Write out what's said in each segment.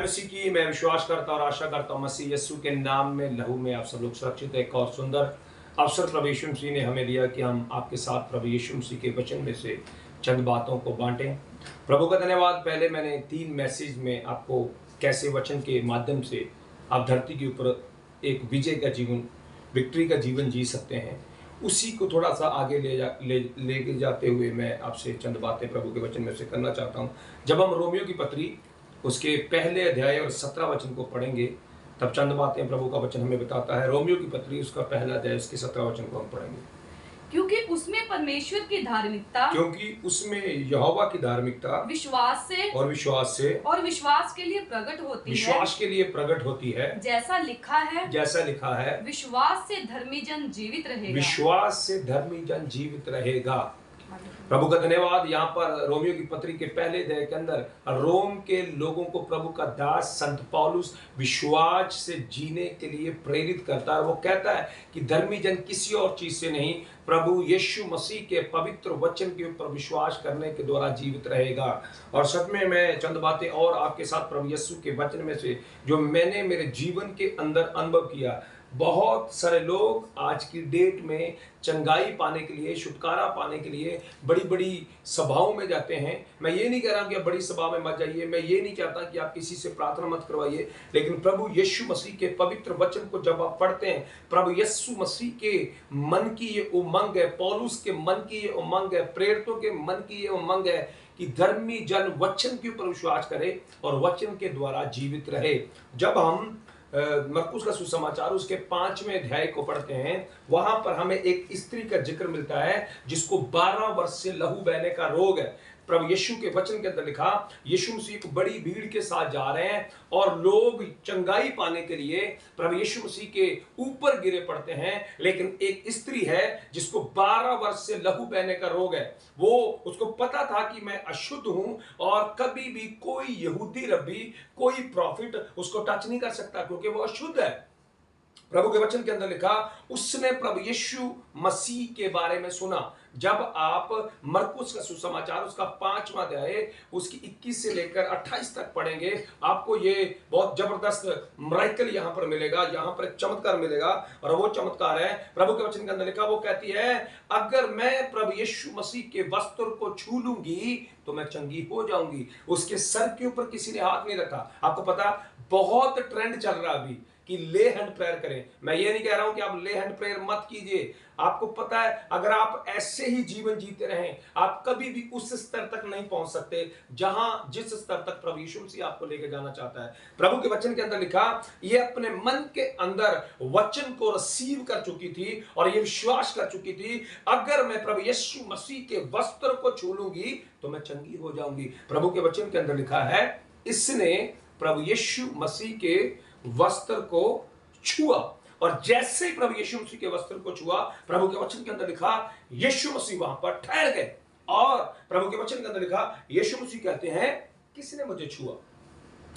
मसीह की मैं विश्वास करता और आशा करता हूँ मसीह यीशु के नाम में लहू में आप सब लोग सुरक्षित है। एक और सुंदर अवसर प्रभु यीशु मसीह ने हमें दिया कि हम आपके साथ प्रभु यीशु मसीह के वचन में से चंद बातों को बांटें। प्रभु का धन्यवाद। पहले मैंने 3 मैसेज में आपको कैसे वचन के माध्यम से आप धरती के ऊपर एक विजय का जीवन, विक्ट्री का जीवन जी सकते हैं, उसी को थोड़ा सा आगे ले जाते हुए मैं आपसे चंद बातें प्रभु के वचन में से करना चाहता हूँ। जब हम रोमियो की पत्री उसके पहले अध्याय और 17 वचन को पढ़ेंगे तब चंद बातें प्रभु का वचन हमें बताता है। रोमियो की पत्री उसका पहला अध्याय उसके 17 वचन को हम पढ़ेंगे। क्योंकि उसमें परमेश्वर की धार्मिकता, क्योंकि उसमें यहोवा की धार्मिकता विश्वास से और विश्वास के लिए प्रकट होती है। जैसा लिखा है विश्वास से धर्मी जन जीवित रहेगा। प्रभु का धन्यवाद। यहाँ पर रोमियो की पत्री के पहले अध्याय के अंदर रोम के लोगों को प्रभु का दास संत पौलुस विश्वास से जीने के लिए प्रेरित करता है। वो कहता है कि धर्मी जन किसी और चीज से नहीं, प्रभु यीशु मसीह के पवित्र वचन के ऊपर विश्वास करने के द्वारा जीवित रहेगा। और सच में मैं चंद बातें और आपके साथ प्रभु यीशु के वचन में से जो मैंने मेरे जीवन के अंदर अनुभव किया। बहुत सारे लोग आज की डेट में चंगाई पाने के लिए, छुटकारा पाने के लिए बड़ी बड़ी सभाओं में जाते हैं। मैं ये नहीं कह रहा कि आप बड़ी सभा में मत जाइए, मैं ये नहीं चाहता कि आप किसी से प्रार्थना मत करवाइए, लेकिन प्रभु यीशु मसीह के पवित्र वचन को जब आप पढ़ते हैं, प्रभु यीशु मसीह के मन की ये उमंग है, पौलुस के मन की ये उमंग है, प्रेरितों के मन की ये उमंग है कि धर्मी जन वचन के ऊपर विश्वास करे और वचन के द्वारा जीवित रहे। जब हम मरकुस का सुसमाचार उसके 5वें अध्याय को पढ़ते हैं, वहां पर हमें एक स्त्री का जिक्र मिलता है जिसको 12 वर्ष से लहू बहने का रोग है। प्रभु यीशु के वचन के अंदर लिखा, यीशु मसीह एक बड़ी भीड़ के साथ जा रहे हैं और लोग चंगाई पाने के लिए प्रभु यीशु मसीह के ऊपर गिरे पड़ते हैं, लेकिन एक स्त्री है जिसको 12 वर्ष से लहू बहने का रोग है। वो उसको पता था कि मैं अशुद्ध हूं और कभी भी कोई यहूदी रब्बी, कोई प्रॉफिट उसको टच नहीं कर सकता क्योंकि वो अशुद्ध है। प्रभु के वचन के अंदर लिखा, उसने प्रभु यीशु मसीह के बारे में सुना। जब आप मरकुस का सुसमाचार उसका 5वां अध्याय उसकी 21 से लेकर 28 तक पढ़ेंगे, आपको ये बहुत जबरदस्त मिरेकल यहाँ पर मिलेगा, यहाँ पर एक चमत्कार मिलेगा। और वो चमत्कार है, प्रभु के वचन के अंदर लिखा, वो कहती है, अगर मैं प्रभु यीशु मसीह के वस्त्र को छू लूंगी तो मैं चंगी हो जाऊंगी। उसके सर के ऊपर किसी ने हाथ नहीं रखा। आपको पता बहुत ट्रेंड चल रहा अभी कि ले हैंड प्रेयर करें। मैं ये नहीं कह रहा हूं कि आप ले हैंड प्रेयर मत कीजिए। आपको पता है, अगर आप ऐसे ही जीवन जीते रहें, आप कभी भी उस स्तर तक नहीं पहुंच सकते जिस स्तर तक प्रभु यीशु मसीह आपको लेकर जाना चाहता है। प्रभु के वचन के अंदर लिखा, ये अपने मन के अंदर वचन को रिसीव कर चुकी थी और ये विश्वास कर चुकी थी, अगर मैं प्रभु यीशु मसीह के वस्त्र को छू लूंगी तो मैं चंगी हो जाऊंगी। प्रभु के वचन के अंदर लिखा है, इसने प्रभु यीशु मसीह के वस्त्र को छुआ और जैसे ही प्रभु यीशु मसीह के वस्त्र को छुआ, प्रभु के वचन के अंदर लिखा, यीशु मसीह वहां पर ठहर गए। और प्रभु के वचन के अंदर लिखा, यीशु मसीह कहते हैं, किसने मुझे छुआ?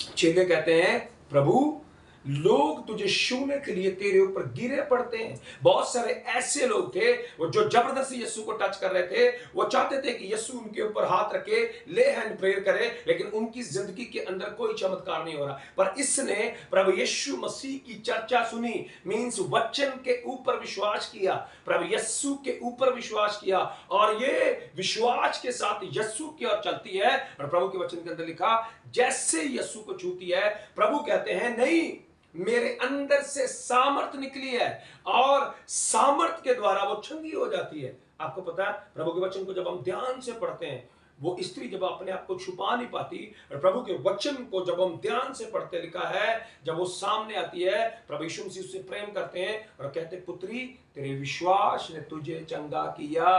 चेले कहते हैं, प्रभु लोग तुझे छूने के लिए तेरे ऊपर गिरे पड़ते हैं। बहुत सारे ऐसे लोग थे वो जो जबरदस्ती यीशु को टच कर रहे थे। वो चाहते थे कि यीशु उनके ऊपर हाथ रखे, ले हैंड प्रेयर करे, लेकिन उनकी जिंदगी के अंदर कोई चमत्कार नहीं हो रहा। पर इसने प्रभु यीशु मसीह की चर्चा सुनी, मींस वचन के ऊपर विश्वास किया, प्रभु यीशु के ऊपर विश्वास किया और ये विश्वास के साथ यीशु की ओर चलती है। और प्रभु के वचन के अंदर लिखा, जैसे यीशु को छूती है, प्रभु कहते हैं, नहीं, मेरे अंदर से सामर्थ निकली है और सामर्थ के द्वारा वो चंगी हो जाती है। आपको पता है, प्रभु के वचन को जब हम ध्यान से पढ़ते हैं, वो स्त्री जब अपने आप को छुपा नहीं पाती और प्रभु के वचन को जब हम ध्यान से पढ़ते, लिखा है, जब वो सामने आती है, प्रभु यीशु मसीह उससे प्रेम करते हैं और कहते, पुत्री तेरे विश्वास ने तुझे चंगा किया।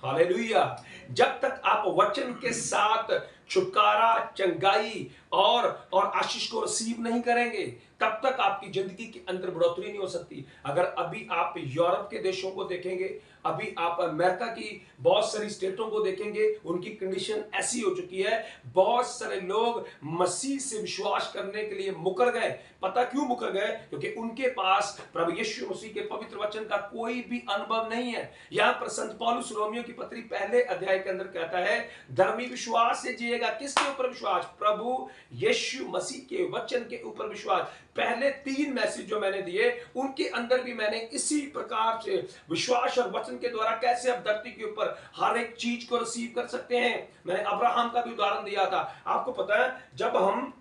हालेलुया। जब तक आप वचन के साथ छुटकारा, चंगाई और आशीष को रिसीव नहीं करेंगे, तब तक आपकी जिंदगी के अंदर बढ़ोतरी नहीं हो सकती। अगर अभी आप यूरोप के देशों को देखेंगे, अभी आप अमेरिका की बहुत सारी स्टेटों को देखेंगे, उनकी कंडीशन ऐसी हो चुकी है, बहुत सारे लोग मसीह से विश्वास करने के लिए मुकर गए। पता क्यों मुकर गए? क्योंकि उनके पास प्रभु यीशु मसीह के पवित्र वचन का कोई भी अनुभव नहीं है। यहां पर संत पौलुस रोमियो की पत्री पहले अध्याय के अंदर कहता है, धर्मी विश्वास से जिएगा जीनेगा। किसके ऊपर विश्वास? प्रभु यीशु मसीह के वचन के ऊपर विश्वास। पहले 3 मैसेज जो मैंने दिए उनके अंदर भी मैंने इसी प्रकार से विश्वास और वचन के द्वारा कैसे आप धरती के ऊपर हर एक चीज को रिसीव कर सकते हैं। मैंने अब्राहम का भी उदाहरण दिया था। आपको पता है, जब हम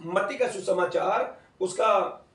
मत्ती का सुसमाचार उसका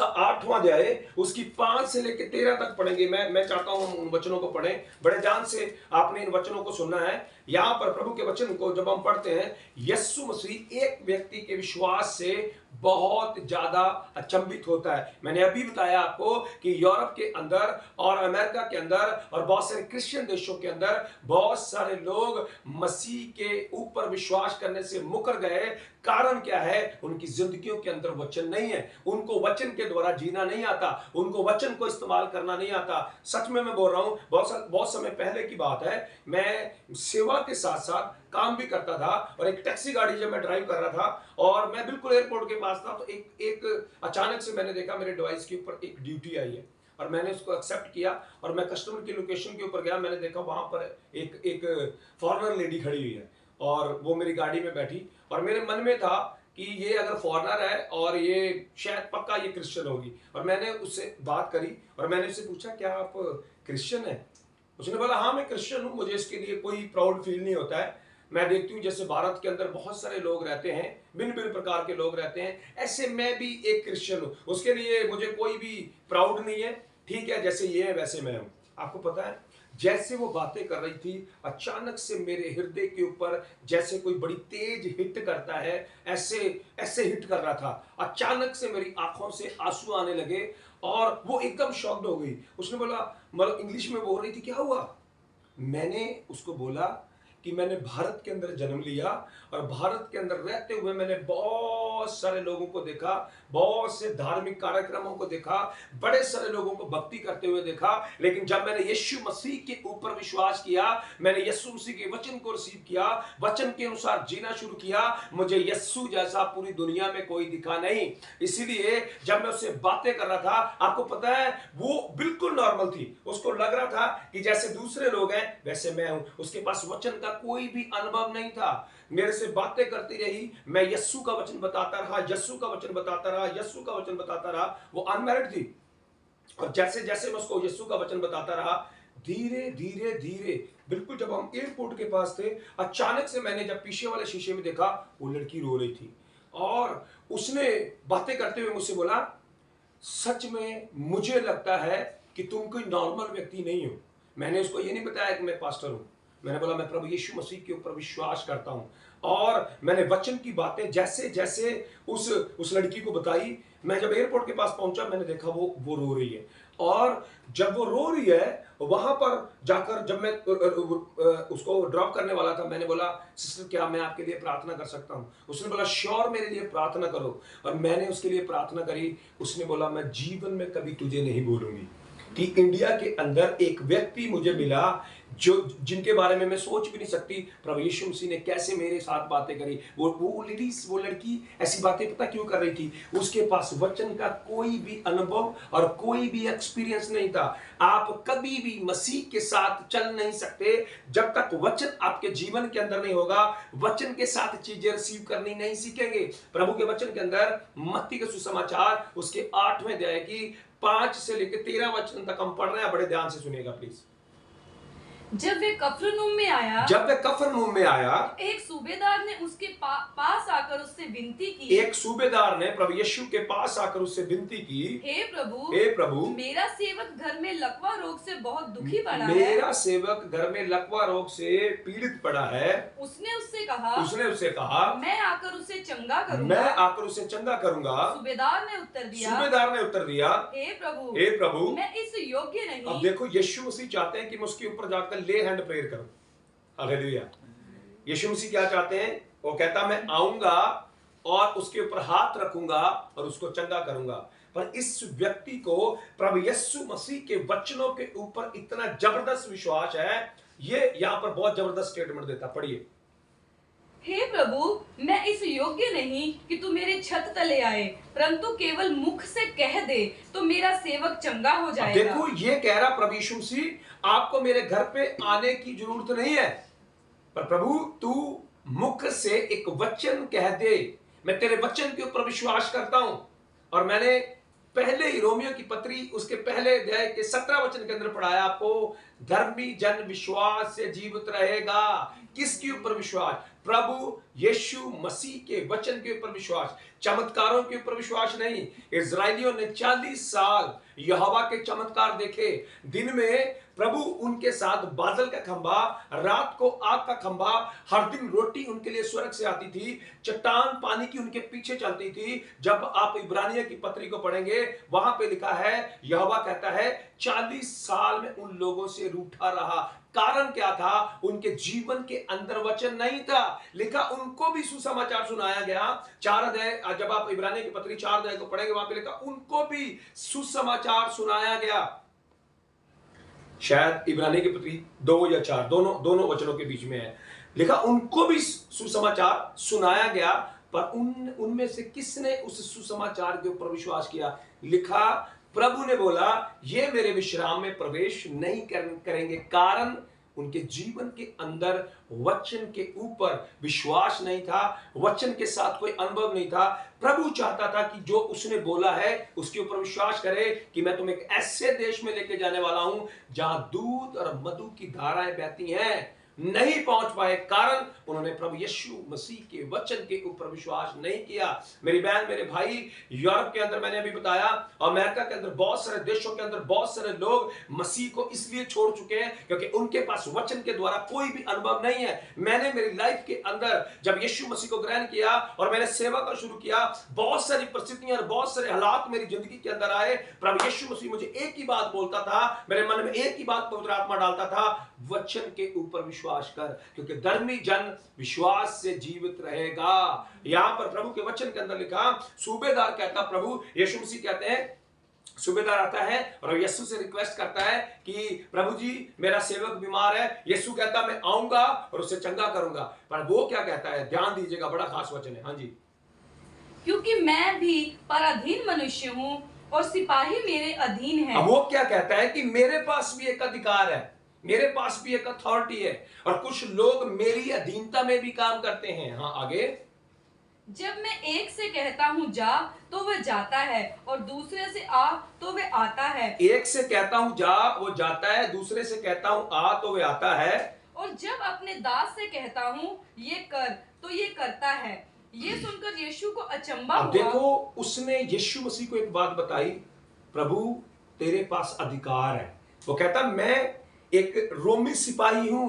8वां अध्याय उसकी 5 से लेकर 13 तक पढ़ेंगे। मैं चाहता हूं हम उन वचनों को पढ़ें। बड़े ध्यान से आपने इन वचनों को सुनना है। यहां पर प्रभु के वचन को जब हम पढ़ते हैं, यीशु मसीह एक व्यक्ति के विश्वास से बहुत ज्यादा अचंभित होता है। मैंने अभी बताया आपको कि यूरोप के अंदर और अमेरिका के अंदर और बहुत सारे क्रिश्चियन देशों के अंदर बहुत सारे लोग मसीह के ऊपर विश्वास करने से मुकर गए। कारण क्या है? उनकी जिंदगियों के अंदर वचन नहीं है। उनको वचन के द्वारा जीना नहीं आता, उनको वचन को इस्तेमाल करना नहीं आता। सच में मैं बोल रहा हूं, बहुत समय पहले की बात है, मैं सेवा के साथ साथ काम भी करता था और एक टैक्सी गाड़ी जब मैं ड्राइव कर रहा था और मैं बिल्कुल एयरपोर्ट के पास था, तो एक अचानक से मैंने देखा मेरे डिवाइस के ऊपर एक ड्यूटी आई है और मैंने उसको एक्सेप्ट किया और मैं कस्टमर की लोकेशन के ऊपर गया। मैंने देखा वहां पर एक फॉरेनर लेडी खड़ी हुई है और वो मेरी गाड़ी में बैठी और मेरे मन में था कि ये अगर फॉरेनर है और ये शायद पक्का ये क्रिश्चियन होगी। और मैंने उससे बात करी और मैंने उससे पूछा, क्या आप क्रिश्चियन हैं? उसने बोला, हाँ मैं क्रिश्चियन हूं, मुझे इसके लिए कोई प्राउड फील नहीं होता है। मैं देखती हूँ जैसे भारत के अंदर बहुत सारे लोग रहते हैं, भिन्न भिन्न प्रकार के लोग रहते हैं, ऐसे मैं भी एक क्रिश्चियन हूँ, उसके लिए मुझे कोई भी प्राउड नहीं है। ठीक है, जैसे ये है वैसे मैं हूँ। आपको पता है, जैसे वो बातें कर रही थी, अचानक से मेरे हृदय के ऊपर जैसे कोई बड़ी तेज हिट करता है, ऐसे ऐसे हिट कर रहा था। अचानक से मेरी आंखों से आंसू आने लगे और वो एकदम शॉक्ड हो गई। उसने बोला, मतलब इंग्लिश में बोल रही थी, क्या हुआ? मैंने उसको बोला कि मैंने भारत के अंदर जन्म लिया और भारत के अंदर रहते हुए मैंने बहुत सारे लोगों को देखा, बहुत से धार्मिक कार्यक्रमों को देखा, बड़े सारे लोगों को भक्ति करते हुए देखा, लेकिन जब मैंने यीशु मसीह के ऊपर विश्वास किया, मैंने यीशु मसीह के वचन को रिसीव किया, वचन के अनुसार जीना शुरू किया, मुझे यीशु जैसा पूरी दुनिया में कोई दिखा नहीं। इसीलिए जब मैं उससे बातें कर रहा था, आपको पता है वो बिल्कुल नॉर्मल थी। उसको लग रहा था कि जैसे दूसरे लोग हैं वैसे मैं हूं। उसके पास वचन का कोई भी अनुभव नहीं था। मेरे से बातें करती रही, मैं यीशु का वचन बताता रहा, यीशु का वचन बताता रहा, यीशु का वचन बताता रहा। वो अनमैरिड थी और जैसे जैसे मैं उसको यीशु का वचन बताता रहा, धीरे धीरे धीरे बिल्कुल जब हम एयरपोर्ट के पास थे, अचानक से मैंने जब पीछे वाले शीशे में देखा, वो लड़की रो रही थी और उसने बातें करते हुए मुझसे बोला, सच में मुझे लगता है कि तुम कोई नॉर्मल व्यक्ति नहीं हो। मैंने उसको ये नहीं बताया कि मैं पास्टर हूं। मैंने बोला मैं प्रभु यीशु मसीह के ऊपर विश्वास करता हूं और मैंने वचन की बातें जैसे जैसे उस लड़की को बताई। मैं जब एयरपोर्ट के पास पहुंचा, मैंने देखा वो रो रही है और जब वो रो रही है, वहां पर जाकर जब मैं उसको ड्रॉप करने वाला था, मैंने बोला, सिस्टर क्या मैं आपके लिए प्रार्थना कर सकता हूं? उसने बोला, श्योर, मेरे लिए प्रार्थना करो। और मैंने उसके लिए प्रार्थना करी। उसने बोला, मैं जीवन में कभी तुझे नहीं भूलूंगी कि इंडिया के अंदर एक व्यक्ति मुझे मिला जो जिनके बारे में मैं सोच भी नहीं सकती। प्रभु यीशु मसीह ने कैसे मेरे साथ बातें करी। वो लड़की ऐसी बातें पता क्यों कर रही थी? उसके पास वचन का कोई भी अनुभव और कोई भी एक्सपीरियंस नहीं था। आप कभी भी मसीह के साथ चल नहीं सकते जब तक वचन आपके जीवन के अंदर नहीं होगा। वचन के साथ चीजें रिसीव करनी नहीं सीखेंगे। प्रभु के वचन के अंदर मत्ती का सुसमाचार उसके 8वें अध्याय की 5 से लेकर 13 वचन तक हम पढ़ रहे हैं। बड़े ध्यान से सुनिएगा प्लीज। जब वे कफरनहूम में आया, एक सूबेदार ने उसके पास आकर उससे विनती की। एक सूबेदार ने प्रभु यीशु के पास आकर उससे विनती की, हे प्रभु, मेरा सेवक घर में लकवा रोग से बहुत दुखी पड़ा है। मेरा सेवक घर में लकवा रोग से पीड़ित पड़ा है। उसने उससे कहा, मैं आकर उसे चंगा करूंगा। सूबेदार ने उत्तर दिया, हे प्रभु, मैं इस योग्य नहीं। अब देखो, यीशु मसीह चाहते हैं कि मैं उसके ऊपर जाकर ले हैंड प्रेयर करो। हालेलुया। यीशु मसीह क्या चाहते हैं? वो कहता मैं आऊंगा और उसके ऊपर हाथ रखूंगा और उसको चंगा करूंगा। पर इस व्यक्ति को प्रभु यीशु मसीह के वचनों के ऊपर इतना जबरदस्त विश्वास है। ये यहां पर बहुत जबरदस्त स्टेटमेंट देता, पढ़िए। हे प्रभु, मैं इस योग्य नहीं कि तू मेरे छत तले आए, परंतु केवल मुख से कह दे तो मेरा सेवक चंगा हो जाएगा। देखो, ये कह रहा प्रभु यीशु मसीह, आपको मेरे घर पे आने की जरूरत नहीं है। पर प्रभु तू मुख से एक वचन कह दे, मैं तेरे वचन के ऊपर विश्वास करता हूं। और मैंने पहले ही रोमियो की पत्री उसके पहले अध्याय के 17 वचन के अंदर पढ़ाया आपको, धर्मी जन विश्वास से जीवित रहेगा। किसके ऊपर विश्वास? प्रभु यीशु मसीह के वचन के ऊपर विश्वास, चमत्कारों के ऊपर विश्वास नहीं। इजरायलियों ने 40 साल यहोवा के चमत्कार देखे। दिन में प्रभु उनके साथ बादल का खंभा, रात को आग का खंभा, हर दिन रोटी उनके लिए स्वर्ग से आती थी, चट्टान पानी की उनके पीछे चलती थी। जब आप इब्रानियों की पत्री को पढ़ेंगे वहां पे लिखा है, यहोवा कहता है 40 साल में उन लोगों से रूठा रहा। कारण क्या था? उनके जीवन के अंदर वचन नहीं था। लिखा उनको भी सुसमाचार सुनाया गया। 4 अध्याय, जब आप इब्रानियों की पत्री 4 अध्याय को पढ़ेंगे वहां पे लिखा उनको भी सुसमाचार सुनाया गया। शायद इब्रानियों की पत्री 2 या 4 दोनों वचनों के बीच में है। लिखा उनको भी सुसमाचार सुनाया गया, पर उनमें से किसने उस सुसमाचार के ऊपर विश्वास किया? लिखा प्रभु ने बोला ये मेरे विश्राम में प्रवेश नहीं करेंगे। कारण उनके जीवन के अंदर वचन के ऊपर विश्वास नहीं था, वचन के साथ कोई अनुभव नहीं था। प्रभु चाहता था कि जो उसने बोला है उसके ऊपर विश्वास करे कि मैं तुम्हें एक ऐसे देश में लेके जाने वाला हूं जहां दूध और मधु की धाराएं बहती हैं। नहीं पहुंच पाए, कारण उन्होंने प्रभु यीशु मसीह के वचन के ऊपर विश्वास नहीं किया। मेरी बहन, मेरे भाई, यूरोप के अंदर मैंने अभी बताया, अमेरिका के अंदर, बहुत सारे देशों के अंदर बहुत सारे लोग मसीह को इसलिए छोड़ चुके हैं क्योंकि उनके पास वचन के द्वारा कोई भी अनुभव नहीं है। मैंने मेरी लाइफ के अंदर जब यीशु मसीह को ग्रहण किया और मैंने सेवा का शुरू किया, बहुत सारी परिस्थितियां, बहुत सारे हालात मेरी जिंदगी के अंदर आए। प्रभु यीशु मसीह मुझे एक ही बात बोलता था, मेरे मन में एक ही बात पवित्र आत्मा डालता था, वचन के ऊपर विश्वास कर, क्योंकि धर्मी जन विश्वास से जीवित रहेगा। यहां पर प्रभु के वचन के अंदर लिखा, सूबेदार कहता, प्रभु यीशु मसीह कहते हैं, सूबेदार आता है और यीशु से रिक्वेस्ट करता है कि प्रभु जी मेरा सेवक बीमार है। यीशु कहता मैं आऊंगा और उसे चंगा करूंगा। पर वो क्या कहता है? ध्यान दीजिएगा, बड़ा खास वचन है। हाँ जी, क्योंकि मैं भी पराधीन मनुष्य हूं और सिपाही मेरे अधीन है। अब वो क्या कहता है कि मेरे पास भी एक अधिकार है, मेरे पास भी एक अथॉरिटी है, और कुछ लोग मेरी अधीनता में भी काम करते हैं। हाँ, आगे, जब मैं एक से कहता हूँ जा तो वह जाता है और दूसरे से आ तो वह आता है। एक से कहता हूँ जा वो जाता है, दूसरे से कहता हूँ आ तो वह आता है। और जब अपने दास से कहता हूँ ये कर तो ये करता है। ये सुनकर यीशु को अचंभा हुआ। देखो, उसने यीशु मसीह को एक बात बताई, प्रभु तेरे पास अधिकार है। वो कहता मैं एक रोमी सिपाही हूं,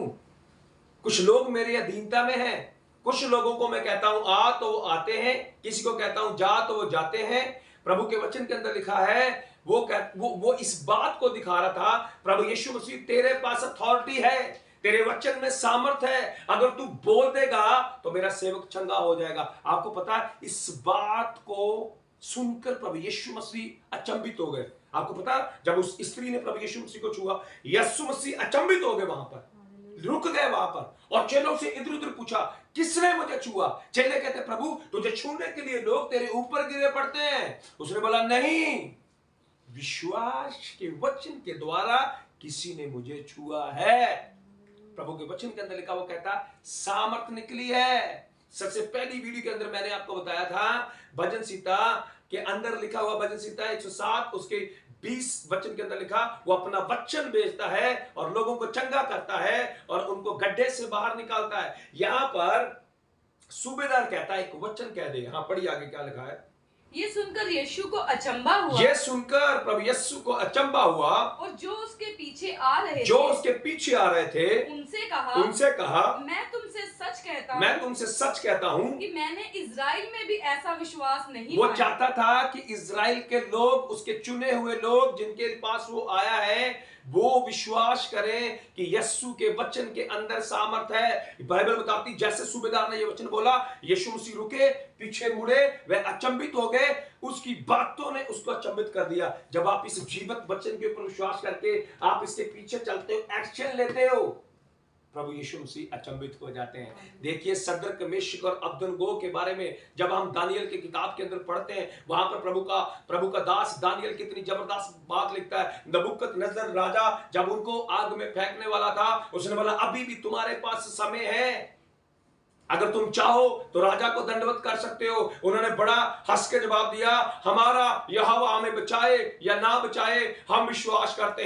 कुछ लोग मेरी अधीनता में हैं, कुछ लोगों को मैं कहता हूं आ तो वो आते हैं, किसी को कहता हूं जा तो वो जाते हैं। प्रभु के वचन के अंदर लिखा है, वो इस बात को दिखा रहा था, प्रभु यीशु मसीह तेरे पास अथॉरिटी है, तेरे वचन में सामर्थ्य है, अगर तू बोल देगा तो मेरा सेवक चंगा हो जाएगा। आपको पता है, इस बात को सुनकर प्रभु यीशु मसीह अचंभित हो गए। आपको पता, जब उस स्त्री ने प्रभु यीशु मसीह को छुआ, यीशु मसीह अचंभित हो गए, वहां पर रुक गए वहां पर, और चेलों से इधर उधर पूछा किसने मुझे छुआ? चेले कहते प्रभु तुझे छूने के लिए लोग तेरे ऊपर गिरे पड़ते हैं। उसने बोला नहीं, विश्वास के वचन के द्वारा किसी ने मुझे छुआ है। प्रभु के वचन के अंदर लिखा, वो कहता सामर्थ निकली है। सबसे पहली वीडियो के अंदर मैंने आपको बताया था, भजन संहिता के अंदर लिखा हुआ, भजन संहिता 107 उसके 20 वचन के अंदर लिखा, वो अपना वचन भेजता है और लोगों को चंगा करता है और उनको गड्ढे से बाहर निकालता है। यहां पर सूबेदार कहता है एक वचन कह दे। यहां पढ़िए आगे क्या लिखा है। ये सुनकर यीशु को अचंभा हुआ। ये सुनकर प्रभु यीशु को अचंभा हुआ, और जो उसके पीछे आ रहे थे उनसे कहा मैं तुमसे सच कहता हूं कि मैंने इजराइल में भी ऐसा विश्वास नहीं वो चाहता था कि इजराइल के लोग, उसके चुने हुए लोग जिनके पास वो आया है, वो विश्वास करें कि यीशु के वचन के अंदर सामर्थ है। बाइबल बताती जैसे सूबेदार ने ये वचन बोला, यीशु मसीह रुके, पीछे मुड़े, वे अचंभित हो गए। उसकी बातों ने उसको अचंभित कर दिया। जब आप इस जीवित वचन के ऊपर विश्वास करके आप इसके पीछे चलते हो, एक्शन लेते हो, प्रभु यीशु मसीह अचंभित हो जाते हैं। देखिए सद्रक मेशक और अबदनगो के बारे में जब हम दानियल की किताब के अंदर पढ़ते हैं, वहां पर प्रभु का दास दानियल कितनी जबरदस्त बात लिखता है। नबूकदनेस्सर राजा जब उनको आग में फेंकने वाला था, उसने बोला अभी भी तुम्हारे पास समय है, अगर तुम चाहो तो राजा को दंडवत कर सकते हो। उन्होंने बड़ा हंस के जवाब दिया, हमारा यहोवा हमें बचाए या ना बचाए, हम विश्वास करते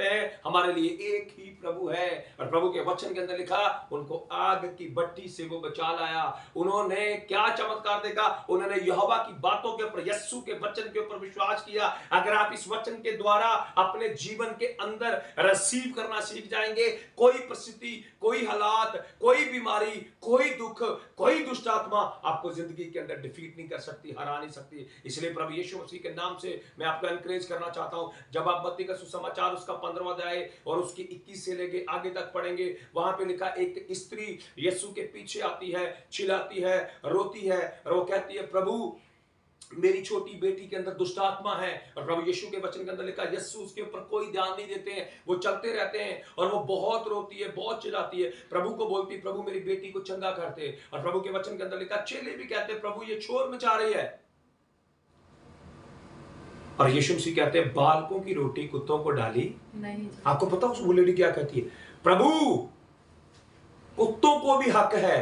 हैं हमारे लिए एक ही प्रभु है। और प्रभु के वचन के अंदर लिखा, उनको आग की भट्टी से वो बचा लाया। उन्होंने क्या चमत्कार देखा, उन्होंने यहोवा की बातों के ऊपर, यीशु के वचन के ऊपर विश्वास किया। अगर आप इस वचन के द्वारा अपने जीवन के अंदर रिसीव करना सीख जाएंगे, कोई परिस्थिति, कोई हालात, कोई बीमारी, कोई दुख, कोई दुष्ट आत्मा आपको जिंदगी के अंदर डिफीट नहीं कर सकती, हरा नहीं सकती। इसलिए प्रभु यीशु मसीह के नाम से मैं आपको एनकरेज करना चाहता हूं, जब आप मत्ती का सुसमाचार उसका 15वां अध्याय और उसकी 21 से लेके आगे तक पढ़ेंगे, वहां पे लिखा एक स्त्री यीशु के पीछे आती है, चिल्लाती है, रोती है और वो कहती है, प्रभु मेरी छोटी बेटी के अंदर दुष्ट आत्मा है। और प्रभु यीशु के वचन के अंदर लिखा, यीशु उसके ऊपर कोई ध्यान नहीं देते हैं, वो चलते रहते हैं और वो बहुत रोती है, बहुत चिल्लाती है, प्रभु को बोलती, प्रभु मेरी बेटी को चंगा करते। और प्रभु के वचन के अंदर लिखा, चेले भी कहते हैं, प्रभु ये शोर मचा रही है। और यीशु मसीह कहते हैं, बालकों की रोटी कुत्तों को डाली नहीं। आपको पता उस लेडी क्या कहती है, प्रभु कुत्तों को भी हक है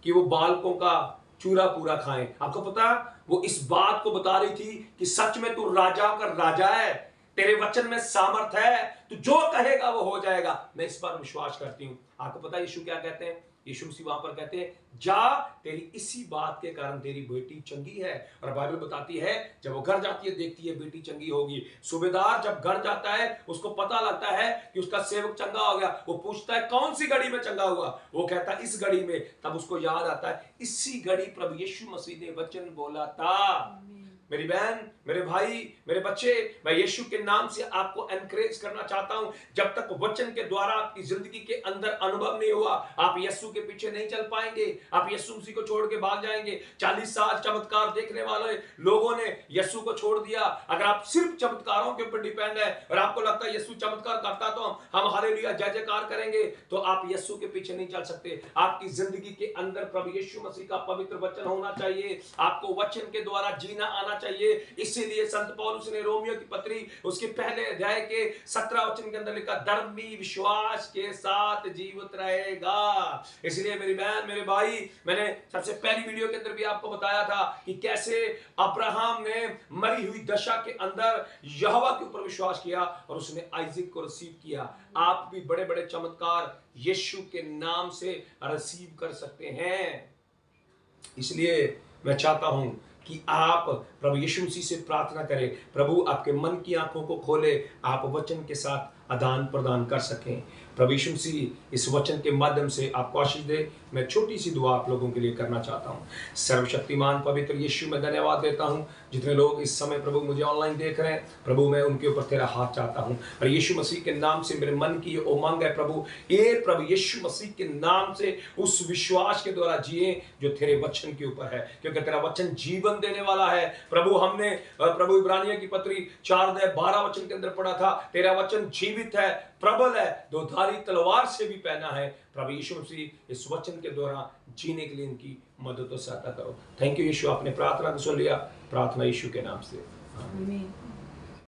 कि वो बालकों का चूरा पूरा खाएं। आपको पता, वो इस बात को बता रही थी कि सच में तू राजाओं का राजा है, तेरे वचन में सामर्थ है, तू जो कहेगा वो हो जाएगा। मैं इस पर विश्वास करती हूं। आपको पता यीशु क्या कहते हैं, यीशु मसीह वहां पर कहते हैं, जा तेरी इसी बात के कारण तेरी बेटी चंगी है। और बाइबल बताती है, जब वो घर जाती है, देखती है बेटी चंगी होगी। सूबेदार जब घर जाता है, उसको पता लगता है कि उसका सेवक चंगा हो गया। वो पूछता है, कौन सी घड़ी में चंगा हुआ? वो कहता है, इस घड़ी में। तब उसको याद आता है, इसी घड़ी प्रभु यीशु मसीह ने वचन बोला था। मेरी बहन, मेरे भाई, मेरे बच्चे, मैं यीशु के नाम से आपको एनकरेज करना चाहता हूं, जब तक वचन के द्वारा आपकी जिंदगी के अंदर अनुभव नहीं हुआ, आप यीशु के पीछे नहीं चल पाएंगे। आप यीशु मसीह को छोड़ के भाग जाएंगे। 40 साल चमत्कार देखने वाले लोगों ने यीशु को छोड़ दिया। अगर आप सिर्फ चमत्कारों के ऊपर डिपेंड है और आपको लगता है यीशु चमत्कार करता तो हम हालेलुया जय जयकार करेंगे, तो आप यीशु के पीछे नहीं चल सकते। आपकी जिंदगी के अंदर प्रभु यीशु मसीह का पवित्र वचन होना चाहिए। आपको वचन के द्वारा जीना आना चाहिए। इसीलिए संत पौलुस ने रोमियो की पत्री उसके पहले अध्याय के 17 वचन के अंदर लिखा, धर्मी विश्वास के साथ जीवित रहेगा। इसलिए मेरी बहन, मेरे भाई, मैंने सबसे पहली वीडियो के अंदर भी आपको बताया था कि कैसे अब्राहम ने मरी हुई दशा के अंदर यहोवा के ऊपर विश्वास किया और उसने आइजक को रिसीव किया। आप भी बड़े बड़े चमत्कार यीशु के नाम से रिसीव कर सकते हैं। इसलिए मैं चाहता हूं कि आप प्रभु यीशु मसीह से प्रार्थना करें, प्रभु आपके मन की आंखों को खोले, आप वचन के साथ आदान प्रदान कर सकें। प्रभु यीशु मसीह इस वचन के माध्यम से आपको आशीष दे। मैं छोटी सी दुआ आप लोगों के लिए करना चाहता हूँ। सर्वशक्तिमान पवित्र यीशु, मैं धन्यवाद देता हूँ जितने लोग इस समय प्रभु मुझे ऑनलाइन देख रहे हैं। प्रभु मैं उनके ऊपर तेरा हाथ चाहता हूँ और यीशु मसीह के नाम से मेरे मन की ये उमंग है प्रभु, ये प्रभु यीशु मसीह के नाम से उस विश्वास के द्वारा जिए जो तेरे वचन के ऊपर है, क्योंकि तेरा वचन जीवन देने वाला है। प्रभु हमने प्रभु इब्रानियों की पत्री 4:12 वचन के अंदर पढ़ा था, तेरा वचन जीवित है, प्रबल है, दो धारी तलवार से भी पैना है। प्रभु यीशु मसीह इस वचन के द्वारा जीने के लिए इनकी मदद और सहायता करो। थैंक यू यीशु, आपने प्रार्थना को सुन लिया। प्रार्थना यीशु के नाम से, आमीन।